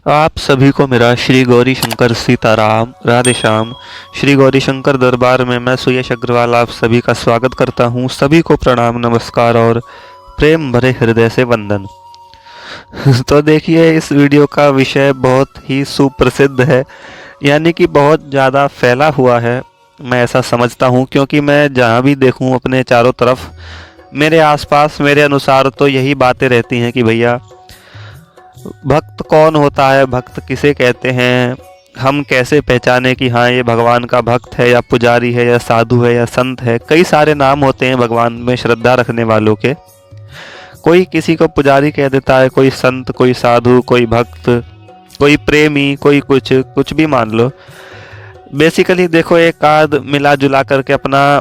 आप सभी को मेरा श्री गौरी शंकर सीताराम राधे श्याम। श्री गौरी शंकर दरबार में मैं सुयश अग्रवाल आप सभी का स्वागत करता हूँ। सभी को प्रणाम, नमस्कार और प्रेम भरे हृदय से वंदन। तो देखिए, इस वीडियो का विषय बहुत ही सुप्रसिद्ध है, यानी कि बहुत ज़्यादा फैला हुआ है। मैं ऐसा समझता हूँ, क्योंकि मैं जहाँ भी देखूँ अपने चारों तरफ, मेरे आसपास मेरे अनुसार तो यही बातें रहती हैं कि भैया भक्त कौन होता है, भक्त किसे कहते हैं, हम कैसे पहचाने कि हाँ ये भगवान का भक्त है या पुजारी है या साधु है या संत है। कई सारे नाम होते हैं भगवान में श्रद्धा रखने वालों के। कोई किसी को पुजारी कह देता है, कोई संत, कोई साधु, कोई भक्त, कोई प्रेमी, कोई कुछ कुछ भी मान लो। बेसिकली देखो, एक आध मिला जुला करके अपना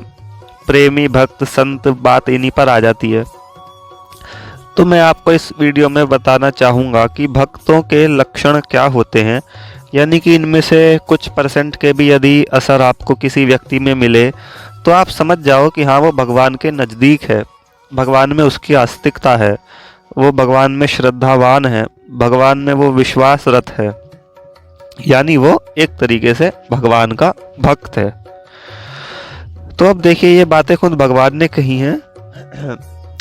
प्रेमी, भक्त, संत बात इन्हीं पर आ जाती है। तो मैं आपको इस वीडियो में बताना चाहूँगा कि भक्तों के लक्षण क्या होते हैं, यानी कि इनमें से कुछ परसेंट के भी यदि असर आपको किसी व्यक्ति में मिले तो आप समझ जाओ कि हाँ वो भगवान के नज़दीक है, भगवान में उसकी आस्तिकता है, वो भगवान में श्रद्धावान है, भगवान में वो विश्वासरत है, यानी वो एक तरीके से भगवान का भक्त है। तो अब देखिए, ये बातें खुद भगवान ने कही हैं।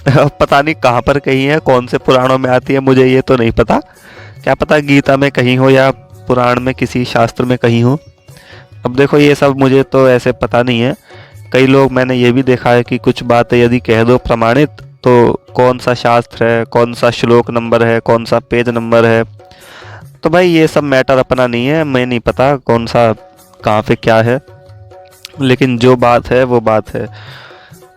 अब पता नहीं कहाँ पर कही है, कौन से पुराणों में आती है, मुझे ये तो नहीं पता। क्या पता गीता में कहीं हो या पुराण में किसी शास्त्र में कहीं हो। अब देखो, ये सब मुझे तो ऐसे पता नहीं है। कई लोग, मैंने ये भी देखा है कि कुछ बातें यदि कह दो प्रमाणित, तो कौन सा शास्त्र है, कौन सा श्लोक नंबर है, कौन सा पेज नंबर है, तो भाई ये सब मैटर अपना नहीं है। मैं नहीं पता कौन सा कहाँ पे क्या है, लेकिन जो बात है वो बात है।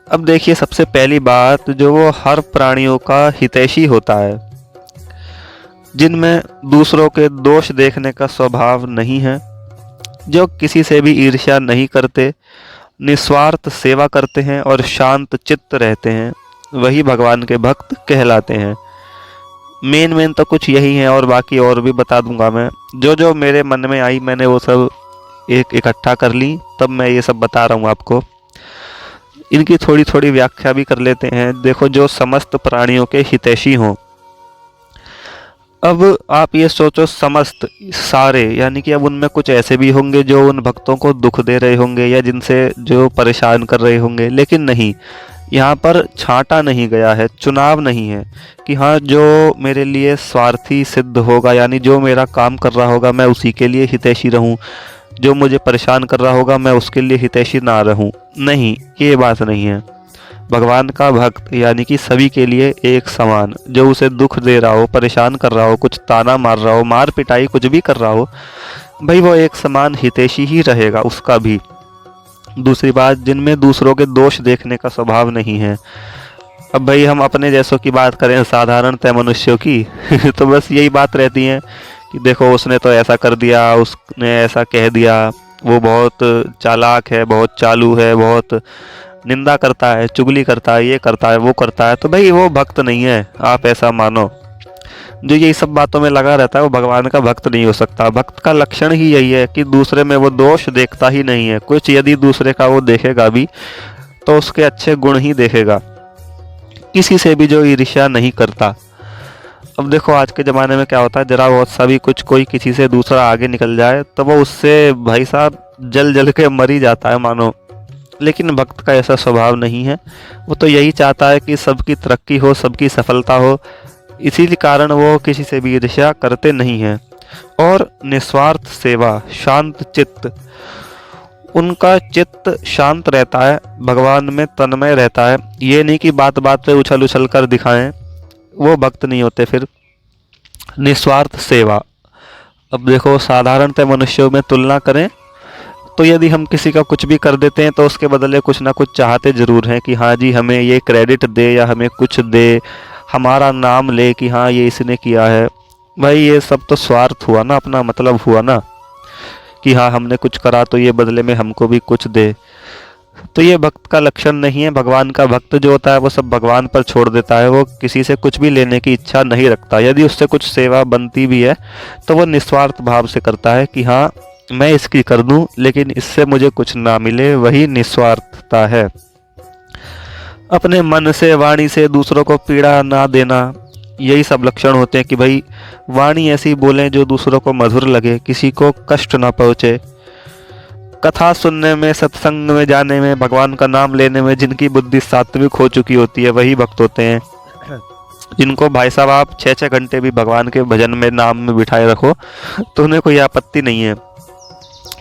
अब देखिए, सबसे पहली बात, जो वो हर प्राणियों का हितैषी होता है, जिनमें दूसरों के दोष देखने का स्वभाव नहीं है, जो किसी से भी ईर्ष्या नहीं करते, निस्वार्थ सेवा करते हैं और शांत चित्त रहते हैं, वही भगवान के भक्त कहलाते हैं। मेन तो कुछ यही है, और बाकी और भी बता दूंगा मैं। जो जो मेरे मन में आई मैंने वो सब एक इकट्ठा कर ली, तब मैं ये सब बता रहा हूँ आपको। इनकी थोड़ी थोड़ी व्याख्या भी कर लेते हैं। देखो, जो समस्त प्राणियों के हितैषी हों। अब आप ये सोचो, समस्त, सारे, यानी कि अब उनमें कुछ ऐसे भी होंगे जो उन भक्तों को दुख दे रहे होंगे या जिनसे जो परेशान कर रहे होंगे, लेकिन नहीं, यहाँ पर छांटा नहीं गया है, चुनाव नहीं है कि हाँ जो मेरे लिए स्वार्थी सिद्ध होगा, यानी जो मेरा काम कर रहा होगा मैं उसी के लिए हितैषी रहूं, जो मुझे परेशान कर रहा होगा मैं उसके लिए हितैषी ना रहूं। नहीं, ये बात नहीं है। भगवान का भक्त यानी कि सभी के लिए एक समान, जो उसे दुख दे रहा हो, परेशान कर रहा हो, कुछ ताना मार रहा हो, मार पिटाई कुछ भी कर रहा हो, भाई वो एक समान हितैषी ही रहेगा उसका भी। दूसरी बात, जिनमें दूसरों के दोष देखने का स्वभाव नहीं है। अब भाई हम अपने जैसों की बात करें, साधारणतः मनुष्यों की तो बस यही बात रहती है कि देखो उसने तो ऐसा कर दिया, उसने ऐसा कह दिया, वो बहुत चालाक है, बहुत चालू है, बहुत निंदा करता है, चुगली करता है, ये करता है, वो करता है, तो भाई वो भक्त नहीं है, आप ऐसा मानो। जो यही सब बातों में लगा रहता है वो भगवान का भक्त नहीं हो सकता। भक्त का लक्षण ही यही है कि दूसरे में वो दोष देखता ही नहीं है। कुछ यदि दूसरे का वो देखेगा भी तो उसके अच्छे गुण ही देखेगा, किसी से भी जो ईर्ष्या नहीं करता। अब देखो, आज के ज़माने में क्या होता है, जरा बहुत सा भी कुछ कोई किसी से दूसरा आगे निकल जाए तो वो उससे भाई साहब जल जल के मर ही जाता है मानो। लेकिन भक्त का ऐसा स्वभाव नहीं है। वो तो यही चाहता है कि सबकी तरक्की हो, सबकी सफलता हो, इसी कारण वो किसी से भी ईर्ष्या करते नहीं हैं। और निस्वार्थ सेवा, शांत चित्त, उनका चित्त शांत रहता है, भगवान में तन्मय रहता है। ये नहीं कि बात बात पे उछल उछल कर दिखाएं, वो भक्त नहीं होते फिर। निस्वार्थ सेवा, अब देखो साधारणतः मनुष्यों में तुलना करें तो यदि हम किसी का कुछ भी कर देते हैं तो उसके बदले कुछ ना कुछ चाहते ज़रूर हैं कि हाँ जी हमें ये क्रेडिट दे या हमें कुछ दे, हमारा नाम ले कि हाँ ये इसने किया है। भाई ये सब तो स्वार्थ हुआ ना, अपना मतलब हुआ ना, कि हाँ हमने कुछ करा तो ये बदले में हमको भी कुछ दे। तो ये भक्त का लक्षण नहीं है। भगवान का भक्त जो होता है वो सब भगवान पर छोड़ देता है, वो किसी से कुछ भी लेने की इच्छा नहीं रखता। यदि उससे कुछ सेवा बनती भी है तो वो निस्वार्थ भाव से करता है कि हाँ मैं इसकी कर दूं लेकिन इससे मुझे कुछ ना मिले, वही निस्वार्थता है। अपने मन से, वाणी से दूसरों को पीड़ा ना देना, यही सब लक्षण होते हैं कि भाई वाणी ऐसी बोलें जो दूसरों को मधुर लगे, किसी को कष्ट ना पहुँचे। कथा सुनने में, सत्संग में जाने में, भगवान का नाम लेने में जिनकी बुद्धि सात्विक हो चुकी होती है वही भक्त होते हैं। जिनको भाई साहब आप 6-6 घंटे भी भगवान के भजन में, नाम में बिठाए रखो तो उन्हें कोई आपत्ति नहीं है।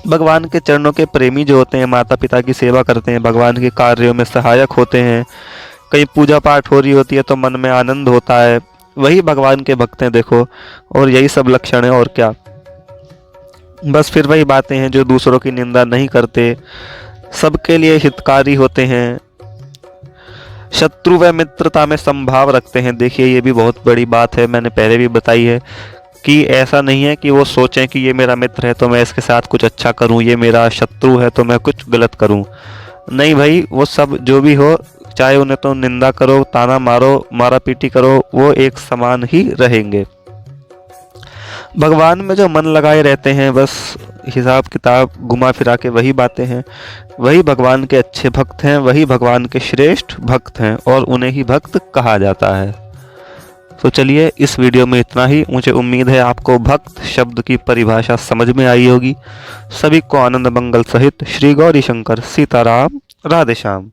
भगवान के चरणों के प्रेमी जो होते हैं, माता पिता की सेवा करते हैं, भगवान के कार्यों में सहायक होते हैं, कहीं पूजा पाठ हो रही होती है तो मन में आनंद होता है, वही भगवान के भक्त हैं देखो। और यही सब लक्षण है और क्या। बस फिर वही बातें हैं जो दूसरों की निंदा नहीं करते, सबके लिए हितकारी होते हैं, शत्रु व मित्रता में समभाव रखते हैं। देखिए ये भी बहुत बड़ी बात है, मैंने पहले भी बताई है कि ऐसा नहीं है कि वो सोचें कि ये मेरा मित्र है तो मैं इसके साथ कुछ अच्छा करूं, ये मेरा शत्रु है तो मैं कुछ गलत करूं। नहीं भाई, वो सब जो भी हो, चाहे उन्हें तो निंदा करो, ताना मारो, मारा पीटी करो, वो एक समान ही रहेंगे। भगवान में जो मन लगाए रहते हैं, बस हिसाब किताब घुमा फिरा के वही बातें हैं, वही भगवान के अच्छे भक्त हैं, वही भगवान के श्रेष्ठ भक्त हैं और उन्हें ही भक्त कहा जाता है। तो चलिए इस वीडियो में इतना ही। मुझे उम्मीद है आपको भक्त शब्द की परिभाषा समझ में आई होगी। सभी को आनंद मंगल सहित श्री गौरी शंकर सीताराम, राधे श्याम।